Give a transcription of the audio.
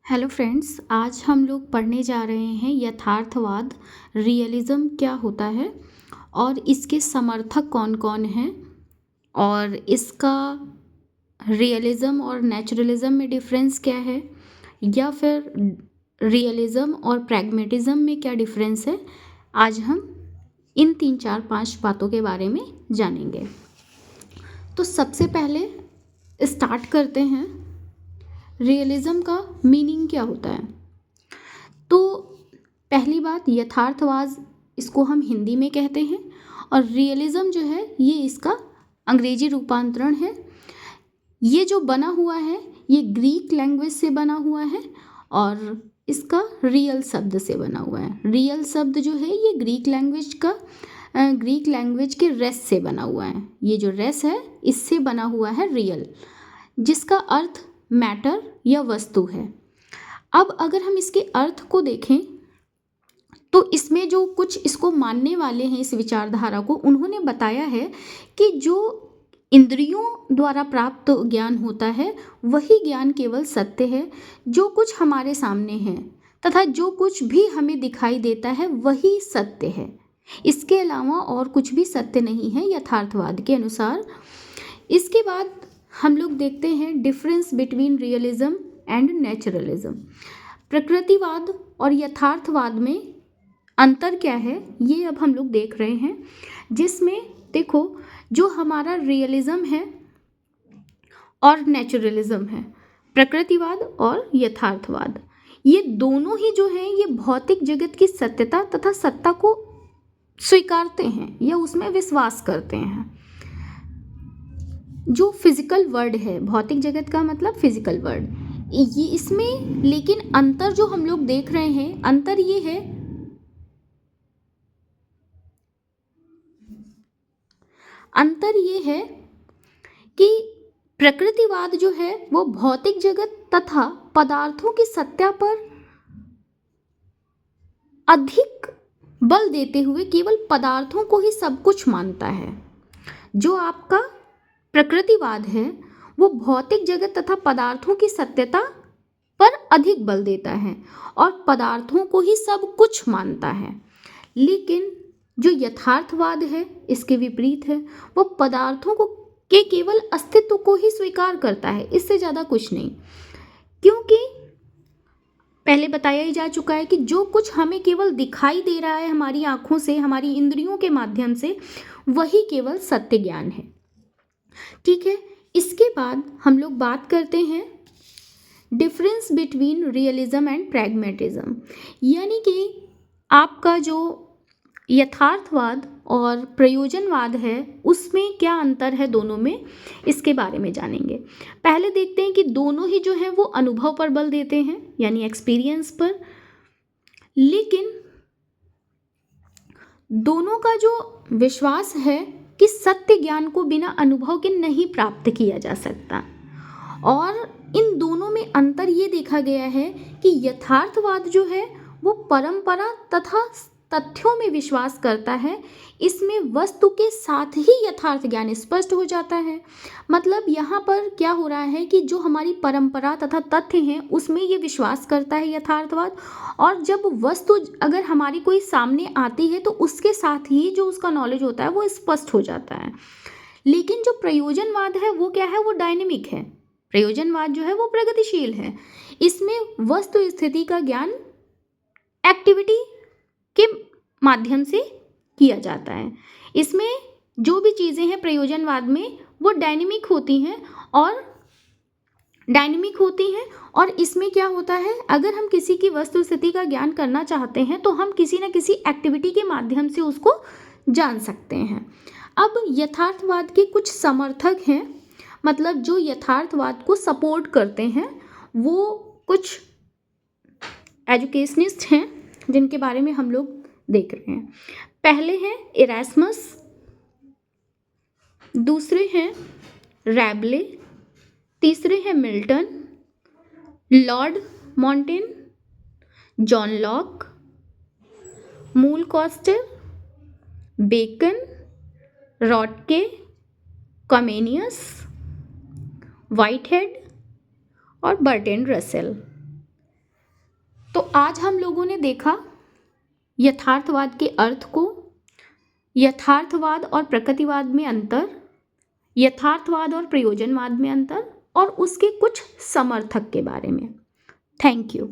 Hello friends, आज हम लोग पढ़ने जा रहे हैं यथार्थवाद। रियलिज़म क्या होता है और इसके समर्थक कौन कौन हैं, और इसका रियलिज़म और नेचुरलिज़म में डिफरेंस क्या है, या फिर रियलिज़म और प्रैग्मेटिज़म में क्या डिफरेंस है। आज हम इन 3 4 5 बातों के बारे में जानेंगे। तो सबसे पहले स्टार्ट करते हैं, रियलिज़म का मीनिंग क्या होता है। तो पहली बात, यथार्थवाद इसको हम हिंदी में कहते हैं, और रियलिज़म जो है ये इसका अंग्रेजी रूपांतरण है। ये जो बना हुआ है ये ग्रीक लैंग्वेज से बना हुआ है और इसका रियल शब्द से बना हुआ है। रियल शब्द जो है ये ग्रीक लैंग्वेज के रेस से बना हुआ है। ये जो रेस है इससे बना हुआ है रियल, जिसका अर्थ मैटर या वस्तु है। अब अगर हम इसके अर्थ को देखें तो इसमें जो कुछ इसको मानने वाले हैं, इस विचारधारा को, उन्होंने बताया है कि जो इंद्रियों द्वारा प्राप्त ज्ञान होता है वही ज्ञान केवल सत्य है। जो कुछ हमारे सामने है तथा जो कुछ भी हमें दिखाई देता है वही सत्य है। इसके अलावा और कुछ भी सत्य नहीं है यथार्थवाद के अनुसार। इसके बाद हम लोग देखते हैं difference between realism and naturalism. प्रकृतिवाद और यथार्थवाद में अंतर क्या है ये अब हम लोग देख रहे हैं, जिसमें देखो जो हमारा रियलिज्म है और नेचुरलिज्म है, प्रकृतिवाद और यथार्थवाद, ये दोनों ही जो हैं ये भौतिक जगत की सत्यता तथा सत्ता को स्वीकारते हैं या उसमें विश्वास करते हैं। जो फिजिकल वर्ल्ड है, भौतिक जगत का मतलब फिजिकल वर्ल्ड, ये इसमें लेकिन अंतर जो हम लोग देख रहे हैं, अंतर ये है कि प्रकृतिवाद जो है वो भौतिक जगत तथा पदार्थों की सत्ता पर अधिक बल देते हुए केवल पदार्थों को ही सब कुछ मानता है। जो आपका प्रकृतिवाद है वो भौतिक जगत तथा पदार्थों की सत्यता पर अधिक बल देता है और पदार्थों को ही सब कुछ मानता है। लेकिन जो यथार्थवाद है इसके विपरीत है, वो पदार्थों को के केवल अस्तित्व को ही स्वीकार करता है, इससे ज़्यादा कुछ नहीं। क्योंकि पहले बताया ही जा चुका है कि जो कुछ हमें केवल दिखाई दे रहा है हमारी आंखों से, हमारी इंद्रियों के माध्यम से, वही केवल सत्य ज्ञान है। ठीक है, इसके बाद हम लोग बात करते हैं difference between realism and pragmatism, यानी कि आपका जो यथार्थवाद और प्रयोजनवाद है उसमें क्या अंतर है दोनों में, इसके बारे में जानेंगे। पहले देखते हैं कि दोनों ही जो है वो अनुभव पर बल देते हैं, यानी एक्सपीरियंस पर, लेकिन दोनों का जो विश्वास है कि सत्य ज्ञान को बिना अनुभव के नहीं प्राप्त किया जा सकता। और इन दोनों में अंतर ये देखा गया है कि यथार्थवाद जो है वो परंपरा तथा तथ्यों में विश्वास करता है। इसमें वस्तु के साथ ही यथार्थ ज्ञान स्पष्ट हो जाता है। मतलब यहाँ पर क्या हो रहा है कि जो हमारी परंपरा तथा तथ्य हैं उसमें ये विश्वास करता है यथार्थवाद, और जब वस्तु अगर हमारी कोई सामने आती है तो उसके साथ ही जो उसका नॉलेज होता है वो स्पष्ट हो जाता है। लेकिन जो प्रयोजनवाद है वो क्या है, वो डायनेमिक है। प्रयोजनवाद जो है वो प्रगतिशील है। इसमें वस्तु स्थिति का ज्ञान एक्टिविटी के माध्यम से किया जाता है। इसमें जो भी चीज़ें हैं प्रयोजनवाद में वो डायनेमिक होती हैं और इसमें क्या होता है, अगर हम किसी की वस्तु स्थिति का ज्ञान करना चाहते हैं तो हम किसी न किसी एक्टिविटी के माध्यम से उसको जान सकते हैं। अब यथार्थवाद के कुछ समर्थक हैं, मतलब जो यथार्थवाद को सपोर्ट करते हैं, वो कुछ एजुकेशनिस्ट हैं जिनके बारे में हम लोग देख रहे हैं। पहले हैं इरास्मस, दूसरे हैं रैबले, तीसरे हैं मिल्टन, लॉर्ड मॉन्टेन, जॉन लॉक, मूल कॉस्टर, बेकन, रॉटके, कमेनियस, व्हाइटहेड और बर्ट्रैंड रसेल। तो आज हम लोगों ने देखा यथार्थवाद के अर्थ को, यथार्थवाद और प्रकृतिवाद में अंतर, यथार्थवाद और प्रयोजनवाद में अंतर, और उसके कुछ समर्थक के बारे में। Thank you.